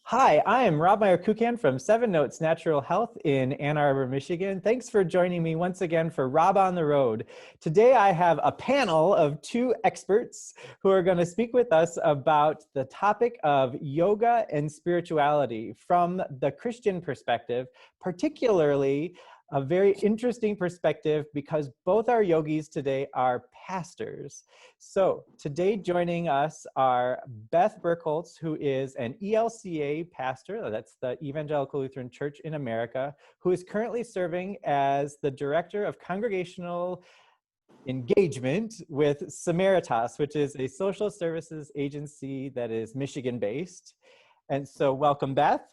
Hi, I am Rob Meyer-Kukan from 7 Notes Natural Health in Ann Arbor, Michigan. Thanks for joining me once again for Rob on the Road. Today I have a panel of 2 experts who are going to speak with us about the topic of yoga and spirituality from the Christian perspective, particularly a very interesting perspective because both our yogis today are pastors. So today joining us are Beth Birkholz, who is an ELCA pastor, that's the Evangelical Lutheran Church in America, who is currently serving as the Director of Congregational Engagement with Samaritas, which is a social services agency that is Michigan-based. And so welcome, Beth.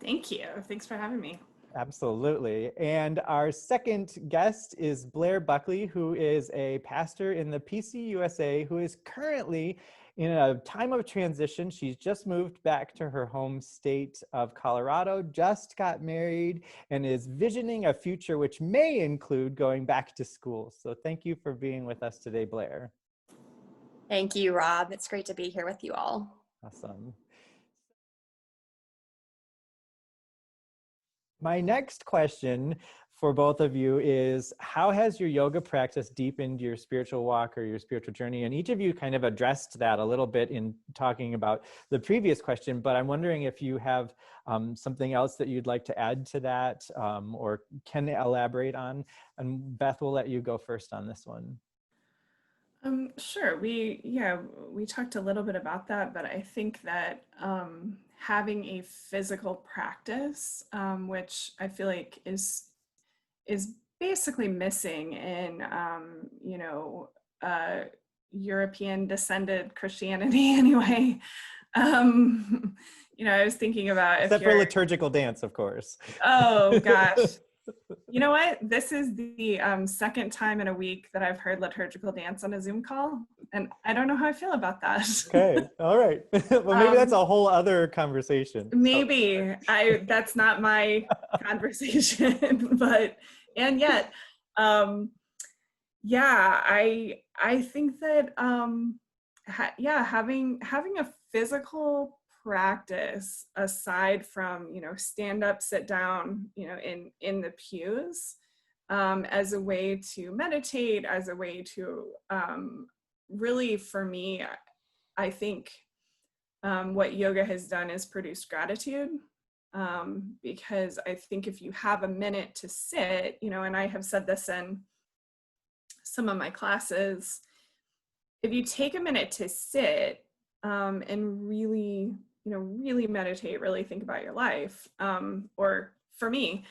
Thank you. Thanks for having me. Absolutely. And our second guest is Blair Buckley, who is a pastor in the PCUSA, who is currently in a time of transition. She's just moved back to her home state of Colorado, just got married, and is visioning a future which may include going back to school. So thank you for being with us today, Blair. Thank you, Rob. It's great to be here with you all. Awesome. My next question for both of you is, how has your yoga practice deepened your spiritual walk or your spiritual journey? And each of you kind of addressed that a little bit in talking about the previous question, but I'm wondering if you have something else that you'd like to add to that or can elaborate on. And Beth, we'll let you go first on this one. Sure. We talked a little bit about that, but I think that having a physical practice, which I feel like is basically missing in European descended Christianity anyway. I was thinking about except for liturgical dance, of course. Oh gosh. You know what? This is the second time in a week that I've heard liturgical dance on a Zoom call, and I don't know how I feel about that. Okay, all right. Well, maybe that's a whole other conversation. Maybe. That's not my conversation, and yet, I think that, having a physical practice aside from stand up, sit down in the pews as a way to meditate, as a way to really, for me, I think what yoga has done is produce gratitude, because I think if you have a minute to sit, and I have said this in some of my classes, if you take a minute to sit and really meditate, really think about your life, or for me,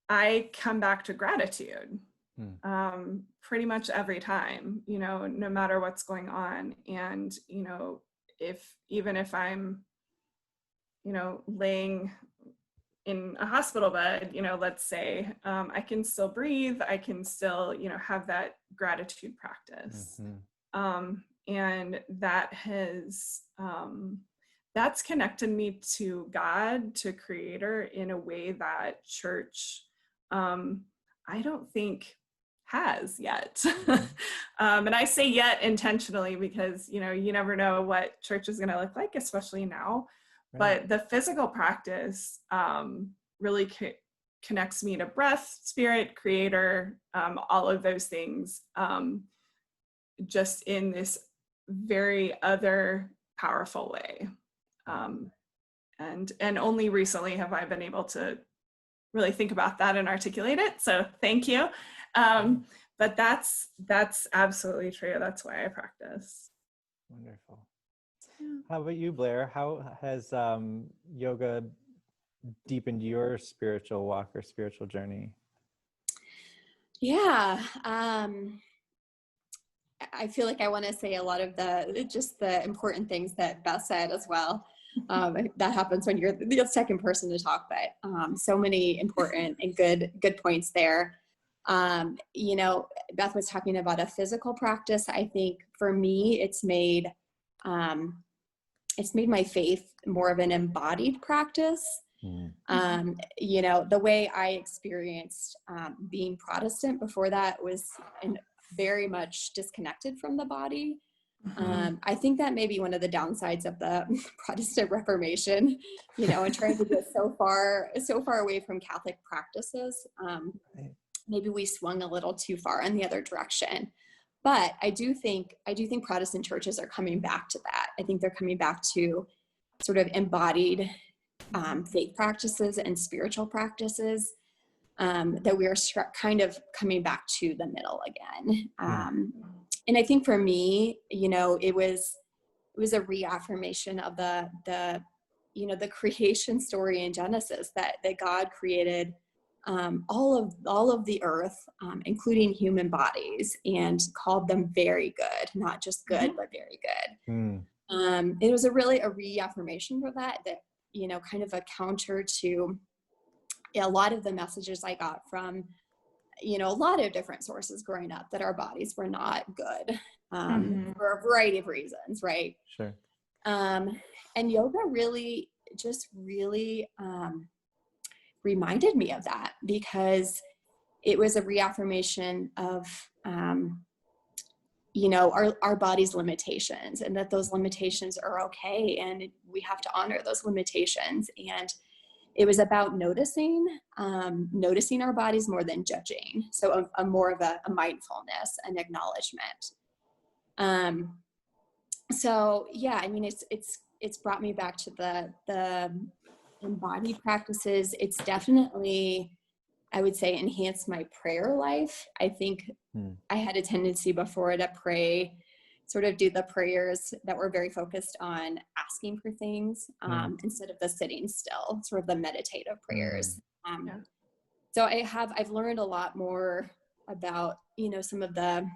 I come back to gratitude pretty much every time, no matter what's going on. And, even if I'm, laying in a hospital bed, let's say, I can still breathe, I can still, have that gratitude practice. And that has, that's connected me to God, to Creator, in a way that church, I don't think has yet. And I say yet intentionally because, you never know what church is going to look like, especially now. Right. But the physical practice really connects me to breath, spirit, Creator, all of those things, just in this very other powerful way. And only recently have I been able to really think about that and articulate it. So thank you. But that's absolutely true. That's why I practice. Wonderful. Yeah. How about you, Blair? How has yoga deepened your spiritual walk or spiritual journey? Yeah. I feel like I want to say a lot of the important things that Beth said as well. That happens when you're the second person to talk, but so many important and good points there. Beth was talking about a physical practice. I think for me, it's made my faith more of an embodied practice. The way I experienced being Protestant before that was very much disconnected from the body. I think that may be one of the downsides of the Protestant Reformation, and trying to get so far away from Catholic practices. Maybe we swung a little too far in the other direction. But I do think Protestant churches are coming back to that. I think they're coming back to sort of embodied faith practices and spiritual practices, that we are kind of coming back to the middle again. And I think for me, it was a reaffirmation of the creation story in Genesis, that God created all of the earth, including human bodies, and called them very good, not just good, but very good. It was a reaffirmation for that, kind of a counter to a lot of the messages I got from, a lot of different sources growing up, that our bodies were not good, for a variety of reasons, right? Sure. And yoga really reminded me of that, because it was a reaffirmation of, our body's limitations, and that those limitations are okay, and we have to honor those limitations. And it was about noticing our bodies more than judging. So a more of a mindfulness and acknowledgement. So yeah, I mean, it's brought me back to the embodied practices. It's definitely, I would say, enhanced my prayer life. I think I had a tendency before to pray, sort of do the prayers that were very focused on asking for things, instead of the sitting still, sort of the meditative prayers. So I've learned a lot more about, some of the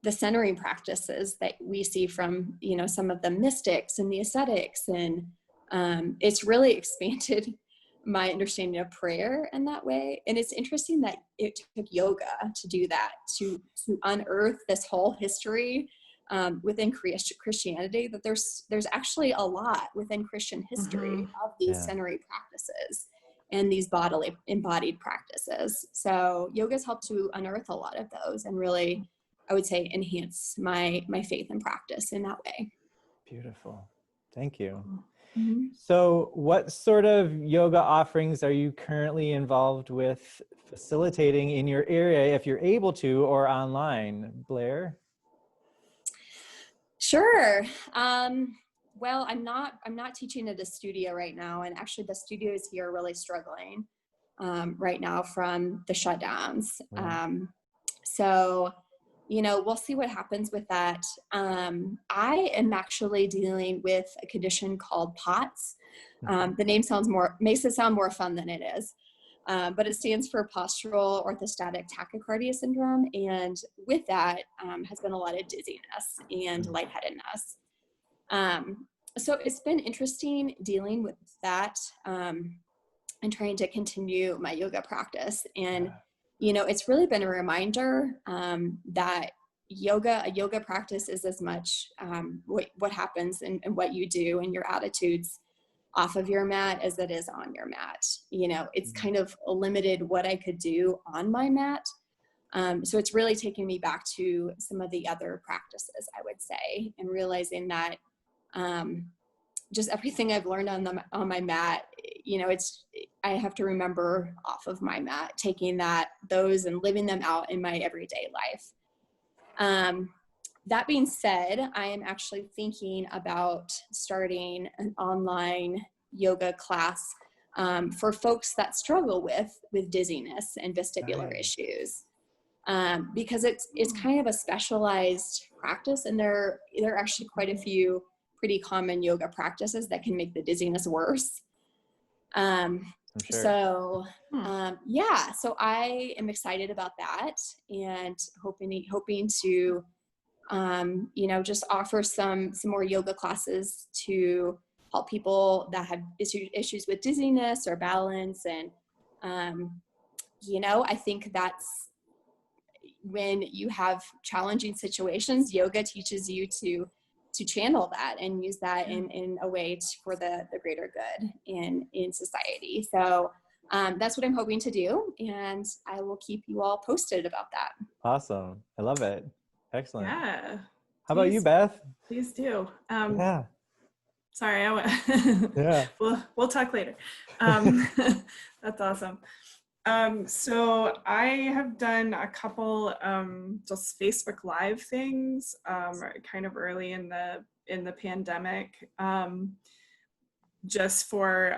centering practices that we see from, some of the mystics and the ascetics. And it's really expanded my understanding of prayer in that way. And it's interesting that it took yoga to do that, to unearth this whole history within Christianity, that there's actually a lot within Christian history of these centering practices and these bodily embodied practices. So yoga's helped to unearth a lot of those, and really, I would say, enhance my faith and practice in that way. Beautiful. Thank you. So what sort of yoga offerings are you currently involved with facilitating in your area, if you're able to, or online, Blair? Sure. Well, I'm not teaching at a studio right now, and actually the studios here are really struggling right now from the shutdowns. So, we'll see what happens with that. I am actually dealing with a condition called POTS. The name makes it sound more fun than it is. But it stands for postural orthostatic tachycardia syndrome. And with that has been a lot of dizziness and lightheadedness. So it's been interesting dealing with that and trying to continue my yoga practice. And it's really been a reminder that a yoga practice is as much what happens and what you do and your attitudes off of your mat as it is on your mat. It's kind of limited what I could do on my mat. So it's really taking me back to some of the other practices, I would say, and realizing that just everything I've learned on my mat, I have to remember off of my mat, taking those and living them out in my everyday life. That being said, I am actually thinking about starting an online yoga class for folks that struggle with dizziness and vestibular issues, because it's kind of a specialized practice, and there are actually quite a few pretty common yoga practices that can make the dizziness worse. So I am excited about that, and hoping to just offer some more yoga classes to help people that have issues with dizziness or balance. And I think that's when you have challenging situations, yoga teaches you to channel that and use that in a way for the greater good in society. So that's what I'm hoping to do, and I will keep you all posted about that. Awesome. I love it. Excellent. Yeah. How about you, Please, Beth? please do. Yeah. Sorry, Yeah. we'll talk later. That's awesome. So I have done a couple just Facebook Live things kind of early in the pandemic, just for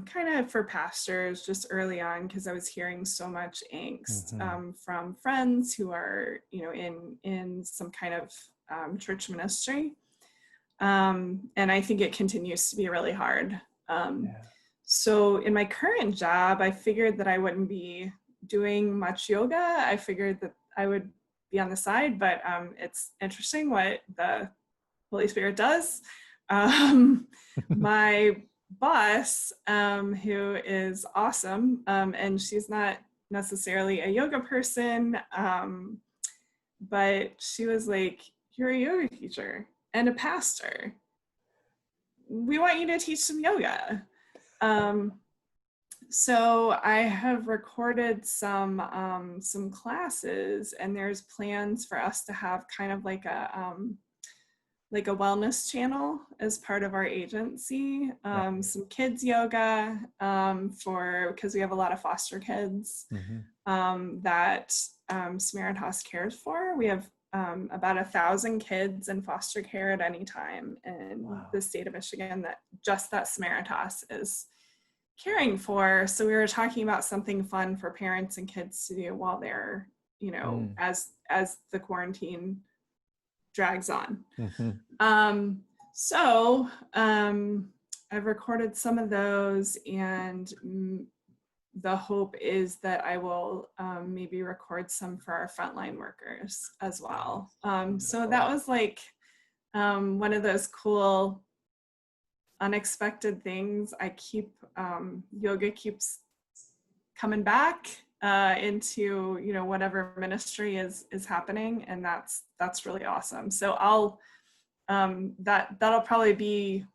kind of for pastors just early on, because I was hearing so much angst from friends who are, you know, in some kind of church ministry. And I think it continues to be really hard. So in my current job, I figured that I wouldn't be doing much yoga. I figured that I would be on the side, but it's interesting what the Holy Spirit does. My boss, who is awesome, and she's not necessarily a yoga person, but she was like, "You're a yoga teacher and a pastor. We want you to teach some yoga." So I have recorded some classes, and there's plans for us to have kind of like a wellness channel as part of our agency. Some kids yoga because we have a lot of foster kids that Samaritas cares for. We have about 1,000 kids in foster care at any time in the state of Michigan that Samaritas is caring for. So we were talking about something fun for parents and kids to do while they're, you know, as the quarantine drags on. So I've recorded some of those, and the hope is that I will maybe record some for our frontline workers as well. So that was like one of those cool unexpected things. I keep yoga keeps coming back into, you know, whatever ministry is happening, and that's really awesome. So I'll that'll probably be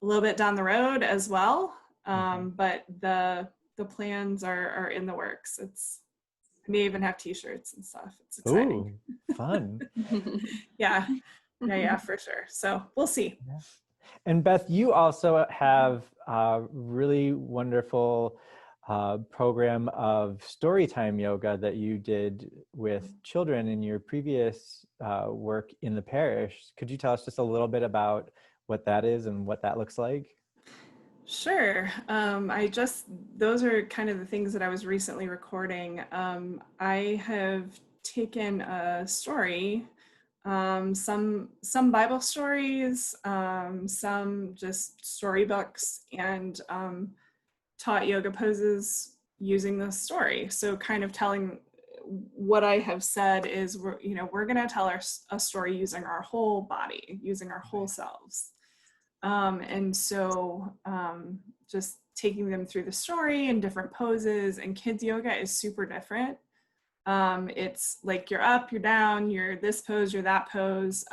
a little bit down the road as well, but the plans are in the works. I may even have t-shirts and stuff. It's exciting. Ooh, fun. Yeah, for sure. So we'll see. Yeah. And Beth, you also have a really wonderful program of storytime yoga that you did with children in your previous work in the parish. Could you tell us just a little bit about what that is and what that looks like? Sure. Those are kind of the things that I was recently recording. I have taken a story, some Bible stories, some just storybooks, and taught yoga poses using the story. So kind of telling what I have said is we're going to tell a story using our whole body, using our whole selves. And so just taking them through the story and different poses, and kids yoga is super different. It's like you're up, you're down, you're this pose, you're that pose.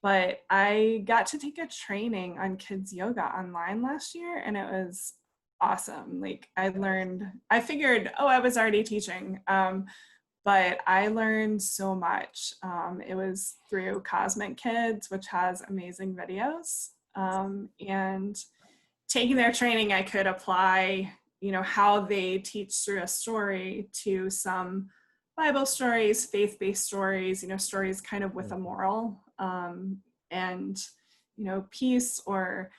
But I got to take a training on kids yoga online last year, and it was awesome. Like I figured, I was already teaching, but I learned so much. It was through Cosmic Kids, which has amazing videos. And taking their training, I could apply, you know, how they teach through a story to some Bible stories, faith-based stories, you know, stories kind of with a moral, and, you know, peace or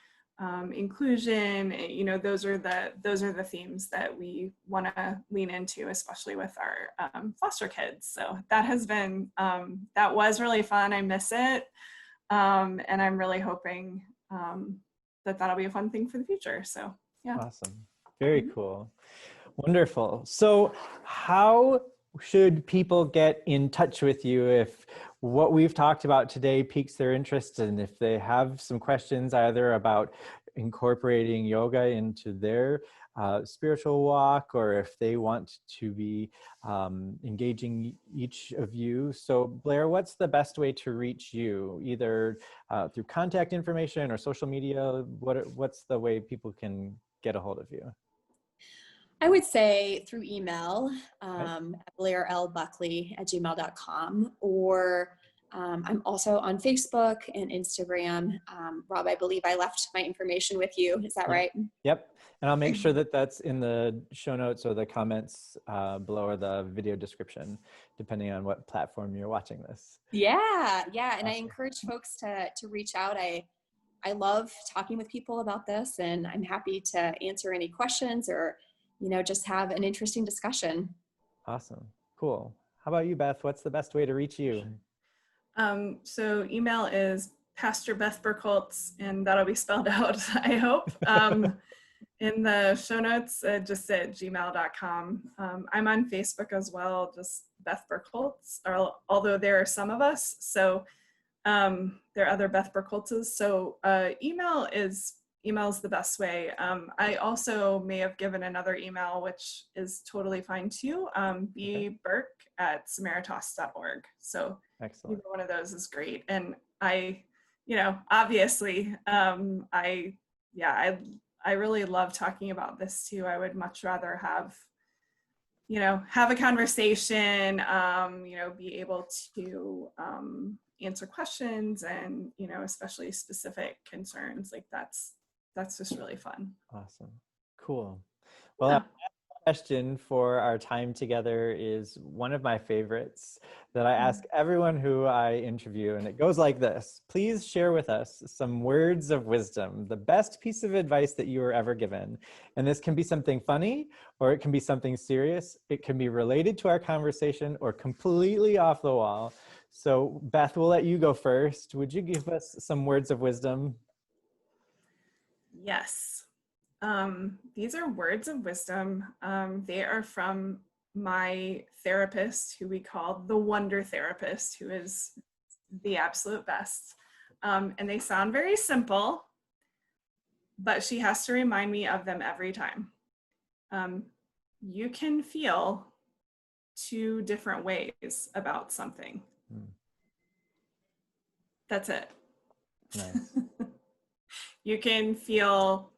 inclusion. You know, those are the themes that we want to lean into, especially with our foster kids. So that has been that was really fun. I miss it, and I'm really hoping that'll be a fun thing for the future. So yeah. Awesome. Very cool. Wonderful. So how should people get in touch with you if what we've talked about today piques their interest, and if they have some questions either about incorporating yoga into their spiritual walk, or if they want to be engaging each of you? So Blair, what's the best way to reach you, either through contact information or social media? What's the way people can get a hold of you? I would say through email, blairlbuckley@gmail.com, or I'm also on Facebook and Instagram. Rob, I believe I left my information with you. Is that right? Yep. And I'll make sure that that's in the show notes or the comments below, or the video description, depending on what platform you're watching this. Yeah. And Awesome. I encourage folks to reach out. I love talking with people about this, and I'm happy to answer any questions or, just have an interesting discussion. Awesome. Cool. How about you, Beth? What's the best way to reach you? So email is Pastor Beth Birkholz, and that'll be spelled out, I hope. In the show notes, just at gmail.com. I'm on Facebook as well, just Beth Birkholz, although there are some of us. So there are other Beth Birkholzes. So email is the best way. I also may have given another email, which is totally fine too, bburk@samaritas.org. So Excellent. either one of those is great. And I, obviously, I really love talking about this too. I would much rather have a conversation, be able to answer questions and, especially specific concerns. Like that's just really fun. Awesome. Cool. Well, our question for our time together is one of my favorites that I ask everyone who I interview, and it goes like this. Please share with us some words of wisdom, the best piece of advice that you were ever given. And this can be something funny, or it can be something serious. It can be related to our conversation or completely off the wall. So Beth, we'll let you go first. Would you give us some words of wisdom? Yes. These are words of wisdom. They are from my therapist, who we call the Wonder Therapist, who is the absolute best. And they sound very simple, but she has to remind me of them every time. You can feel two different ways about something. That's it. Nice. You can feel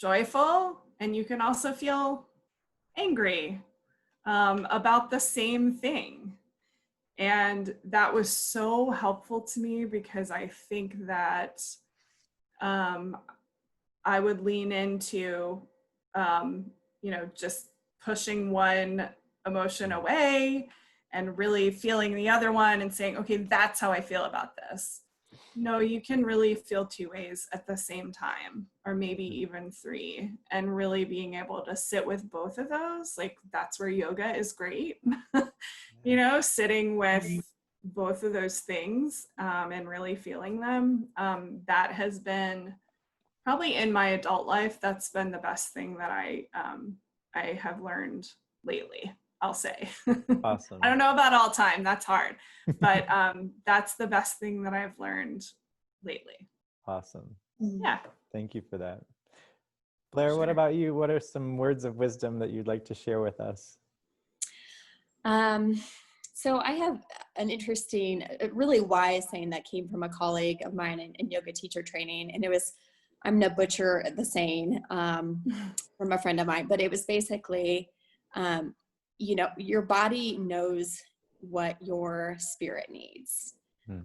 joyful, and you can also feel angry about the same thing. And that was so helpful to me, because I think that I would lean into, just pushing one emotion away and really feeling the other one and saying, okay, that's how I feel about this. No, you can really feel two ways at the same time, or maybe even three, and really being able to sit with both of those. Like, that's where yoga is great. Sitting with both of those things and really feeling them. That has been probably, in my adult life, that's been the best thing that I have learned lately, I'll say. Awesome. I don't know about all time, that's hard, but that's the best thing that I've learned lately. Awesome. Yeah. Thank you for that. Blair, What about you? What are some words of wisdom that you'd like to share with us? So I have an interesting, really wise saying that came from a colleague of mine in yoga teacher training. And it was, I'm going to butcher the saying from a friend of mine, but it was basically, your body knows what your spirit needs.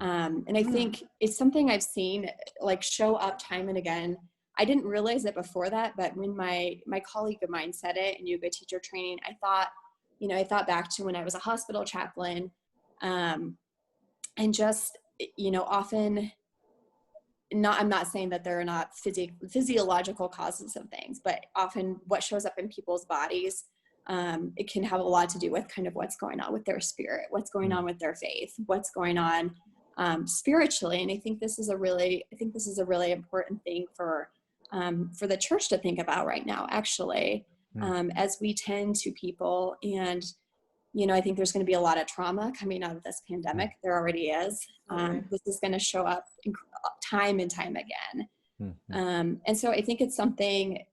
And I think it's something I've seen show up time and again. I didn't realize it before that, but when my colleague of mine said it in yoga teacher training, I thought back to when I was a hospital chaplain, and just, often I'm not saying that there are not physiological causes of things, but often what shows up in people's bodies, it can have a lot to do with kind of what's going on with their spirit, what's going on with their faith, what's going on spiritually. And I think this is a really important thing for the church to think about right now, actually, as we tend to people. And, I think there's going to be a lot of trauma coming out of this pandemic. There already is. This is going to show up time and time again. And so I think it's something,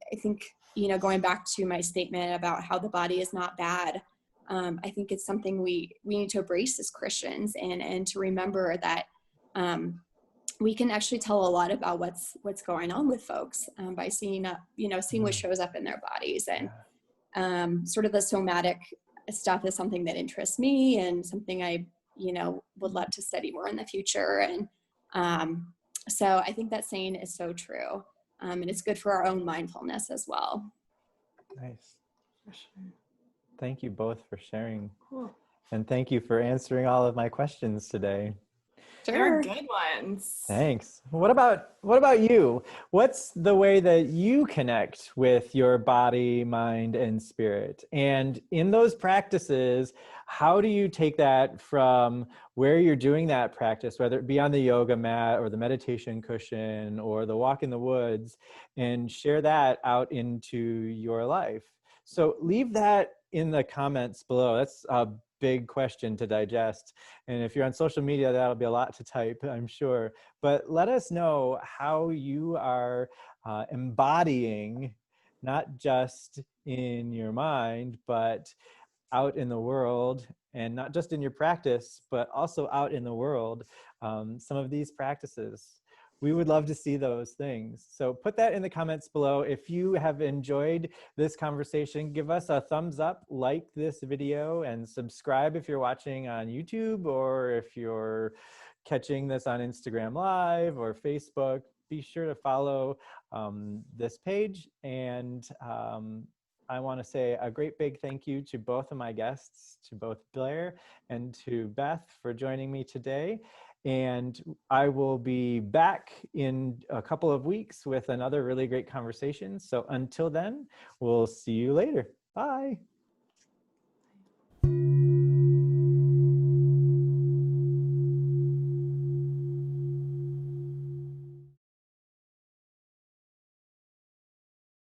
going back to my statement about how the body is not bad, I think it's something we need to embrace as Christians, and to remember that we can actually tell a lot about what's going on with folks by seeing what shows up in their bodies. And sort of the somatic stuff is something that interests me, and something I would love to study more in the future. And so I think that saying is so true. And it's good for our own mindfulness as well. Nice. Thank you both for sharing. Cool. And thank you for answering all of my questions today. They're good ones. Thanks. What about you? What's the way that you connect with your body, mind, and spirit? And in those practices, how do you take that from where you're doing that practice, whether it be on the yoga mat or the meditation cushion or the walk in the woods, and share that out into your life? So leave that in the comments below. That's a big question to digest. And if you're on social media, that'll be a lot to type, I'm sure. But let us know how you are embodying, not just in your mind, but out in the world, and not just in your practice, but also out in the world, some of these practices. We would love to see those things. So put that in the comments below. If you have enjoyed this conversation, give us a thumbs up, like this video, and subscribe if you're watching on YouTube, or if you're catching this on Instagram Live or Facebook. Be sure to follow this page. And I want to say a great big thank you to both of my guests, to both Blair and to Beth, for joining me today. And I will be back in a couple of weeks with another really great conversation. So until then, we'll see you later. Bye.